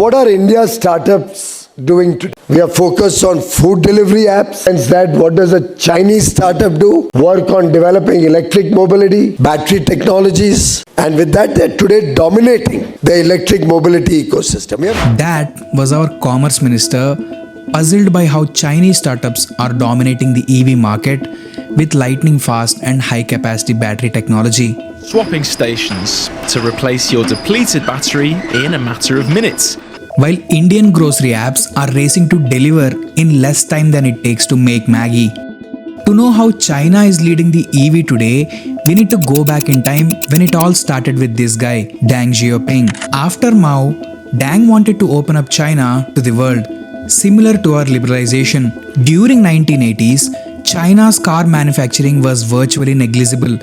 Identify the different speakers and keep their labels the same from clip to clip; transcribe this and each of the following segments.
Speaker 1: What are India's startups doing today? We are focused on food delivery apps. Hence that, what does a Chinese startup do? Work on developing electric mobility, battery technologies, and with that, they're today dominating the electric mobility ecosystem. Yeah?
Speaker 2: That was our Commerce Minister, puzzled by how Chinese startups are dominating the EV market with lightning fast and high capacity battery technology.
Speaker 3: Swapping stations to replace your depleted battery in a matter of minutes.
Speaker 2: While Indian grocery apps are racing to deliver in less time than it takes to make Maggie. To know how China is leading the EV today, we need to go back in time when it all started with this guy, Deng Xiaoping. After Mao, Deng wanted to open up China to the world, similar to our liberalization. During 1980s, China's car manufacturing was virtually negligible,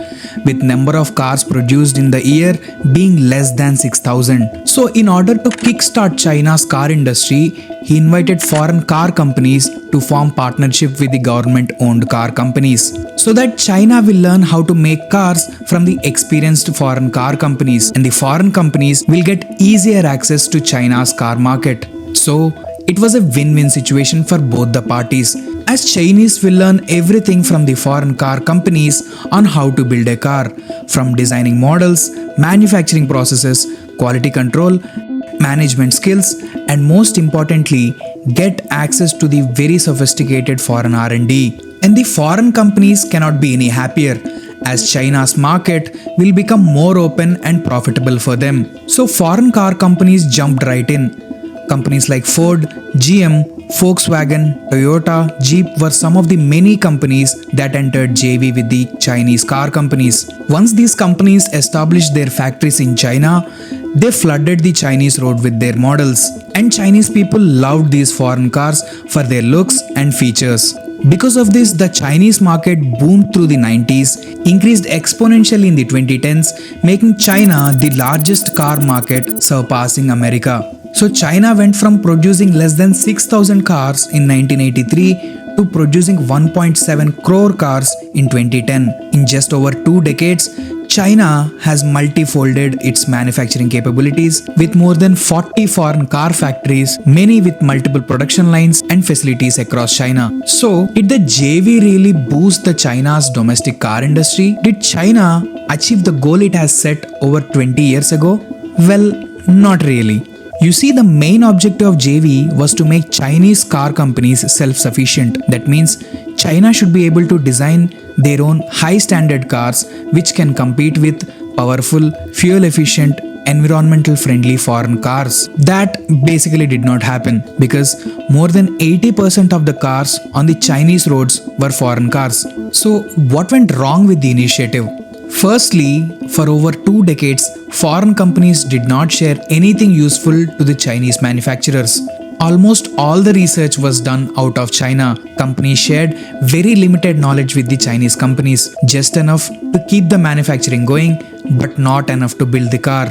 Speaker 2: with number of cars produced in the year being less than 6,000. So in order to kickstart China's car industry, he invited foreign car companies to form partnership with the government-owned car companies, so that China will learn how to make cars from the experienced foreign car companies, and the foreign companies will get easier access to China's car market. So it was a win-win situation for both the parties, as Chinese will learn everything from the foreign car companies on how to build a car, from designing models, manufacturing processes, quality control, management skills, and most importantly, get access to the very sophisticated foreign R&D. And the foreign companies cannot be any happier, as China's market will become more open and profitable for them. So foreign car companies jumped right in. Companies like Ford, GM, Volkswagen, Toyota, Jeep were some of the many companies that entered JV with the Chinese car companies. Once these companies established their factories in China, they flooded the Chinese road with their models. And Chinese people loved these foreign cars for their looks and features. Because of this, the Chinese market boomed through the 90s, increased exponentially in the 2010s, making China the largest car market, surpassing America. So China went from producing less than 6,000 cars in 1983 to producing 1.7 crore cars in 2010. In just over 2 decades, China has multifolded its manufacturing capabilities with more than 40 foreign car factories, many with multiple production lines and facilities across China. So, did the JV really boost the China's domestic car industry? Did China achieve the goal it has set over 20 years ago? Well, not really. You see, the main objective of JV was to make Chinese car companies self-sufficient. That means China should be able to design their own high-standard cars which can compete with powerful, fuel-efficient, environmental-friendly foreign cars. That basically did not happen because more than 80% of the cars on the Chinese roads were foreign cars. So what went wrong with the initiative? Firstly, for over 2 decades, foreign companies did not share anything useful to the Chinese manufacturers. Almost all the research was done out of China. Companies shared very limited knowledge with the Chinese companies, just enough to keep the manufacturing going, but not enough to build the car.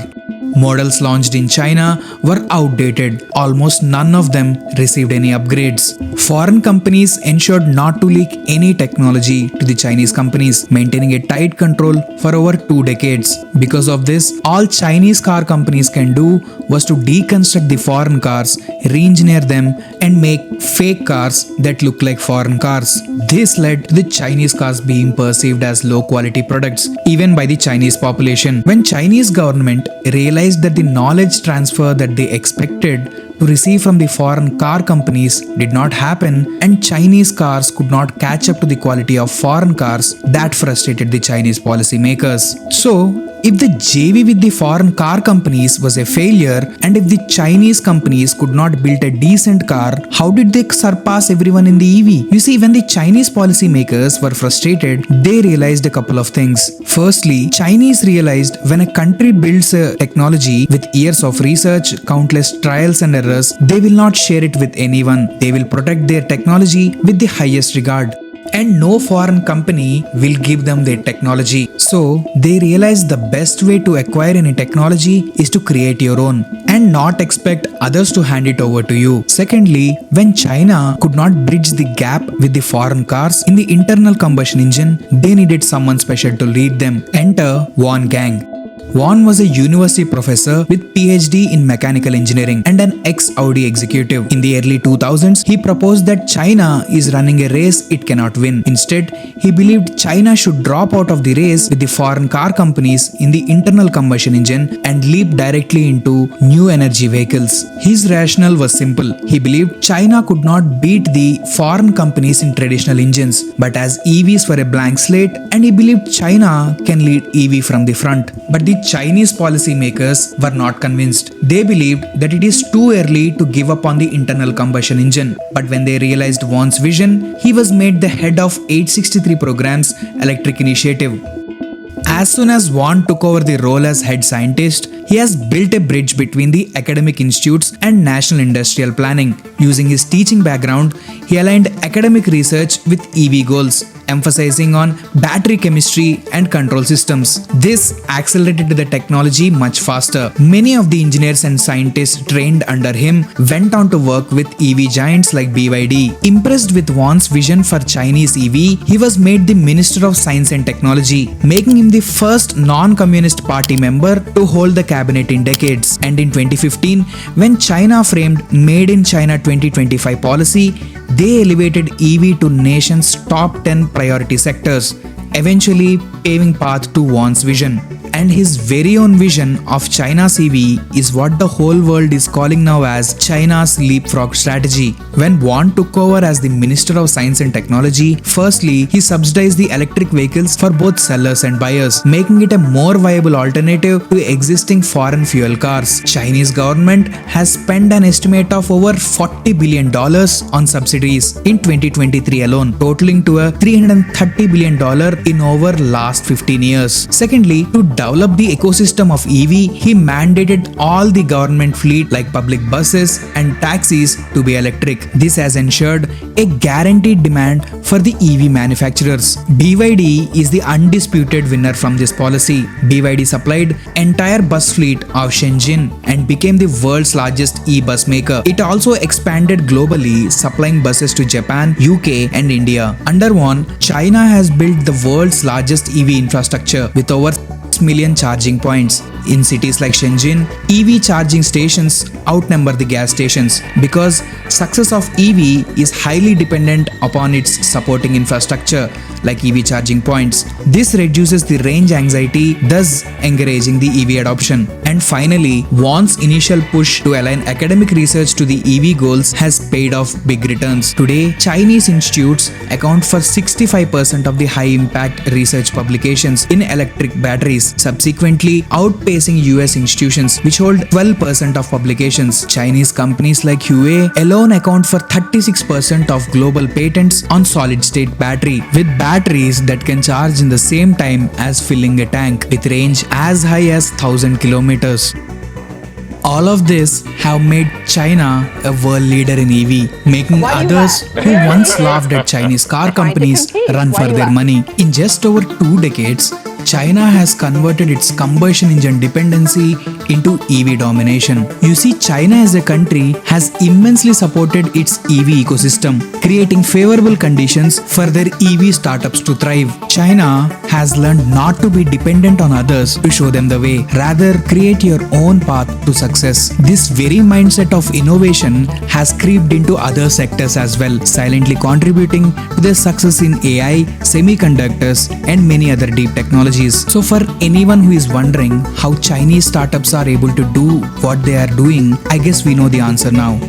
Speaker 2: Models launched in China were outdated. Almost none of them received any upgrades. Foreign companies ensured not to leak any technology to the Chinese companies, maintaining a tight control for over 2 decades. Because of this, all Chinese car companies can do was to deconstruct the foreign cars, re-engineer them, and make fake cars that look like foreign cars. This led to the Chinese cars being perceived as low-quality products, even by the Chinese population. When Chinese government realized that the knowledge transfer that they expected to receive from the foreign car companies did not happen, and Chinese cars could not catch up to the quality of foreign cars, that frustrated the Chinese policymakers. So, if the JV with the foreign car companies was a failure, and if the Chinese companies could not build a decent car, how did they surpass everyone in the EV? You see, when the Chinese policymakers were frustrated, they realized a couple of things. Firstly, Chinese realized when a country builds a technology with years of research, countless trials and errors, they will not share it with anyone. They will protect their technology with the highest regard. And no foreign company will give them their technology. So they realized the best way to acquire any technology is to create your own and not expect others to hand it over to you. Secondly, when China could not bridge the gap with the foreign cars in the internal combustion engine, they needed someone special to lead them. Enter Wang Gang. Won was a university professor with PhD in mechanical engineering and an ex-Audi executive. In the early 2000s, he proposed that China is running a race it cannot win. Instead, he believed China should drop out of the race with the foreign car companies in the internal combustion engine and leap directly into new energy vehicles. His rationale was simple. He believed China could not beat the foreign companies in traditional engines, but as EVs were a blank slate, and he believed China can lead EV from the front. But the Chinese policymakers were not convinced. They believed that it is too early to give up on the internal combustion engine. But when they realized Won's vision, he was made the head of 863 program's electric initiative. As soon as Won took over the role as head scientist, he has built a bridge between the academic institutes and national industrial planning. Using his teaching background, he aligned academic research with EV goals, emphasizing on battery chemistry and control systems. This accelerated the technology much faster. Many of the engineers and scientists trained under him went on to work with EV giants like BYD. Impressed with Won's vision for Chinese EV, he was made the Minister of Science and Technology, making him the first non-communist party member to hold the cabinet in decades. And in 2015, when China framed Made in China 2025 policy, they elevated EV to nation's top 10 priority sectors, eventually paving path to Won's vision. And his very own vision of China's EV is what the whole world is calling now as China's leapfrog strategy. When Won took over as the Minister of Science and Technology, firstly, he subsidized the electric vehicles for both sellers and buyers, making it a more viable alternative to existing foreign fuel cars. Chinese government has spent an estimate of over $40 billion on subsidies in 2023 alone, totaling to a $330 billion in over last 15 years. Secondly, to develop the ecosystem of EV, he mandated all the government fleet like public buses and taxis to be electric. This has ensured a guaranteed demand for the EV manufacturers. BYD is the undisputed winner from this policy. BYD supplied entire bus fleet of Shenzhen and became the world's largest e-bus maker. It also expanded globally, supplying buses to Japan, UK and India. Under Won, China has built the world's largest EV infrastructure with over 6 million charging points. In cities like Shenzhen, EV charging stations outnumber the gas stations because success of EV is highly dependent upon its supporting infrastructure like EV charging points. This reduces the range anxiety, thus encouraging the EV adoption. And finally, Won's initial push to align academic research to the EV goals has paid off big returns. Today, Chinese institutes account for 65% of the high-impact research publications in electric batteries, subsequently outpacing US institutions which hold 12% of publications. Chinese companies like Huawei alone account for 36% of global patents on solid-state battery, with batteries that can charge in the same time as filling a tank with range as high as 1000 kilometers. All of this have made China a world leader in EV, making others who once laughed at Chinese car companies run for their money. In just over 2 decades, China has converted its combustion engine dependency into EV domination. You see, China as a country has immensely supported its EV ecosystem, creating favorable conditions for their EV startups to thrive. China has learned not to be dependent on others to show them the way, rather create your own path to success. This very mindset of innovation has creeped into other sectors as well, silently contributing to their success in AI, semiconductors, and many other deep technologies. So for anyone who is wondering how Chinese startups are able to do what they are doing, I guess we know the answer now.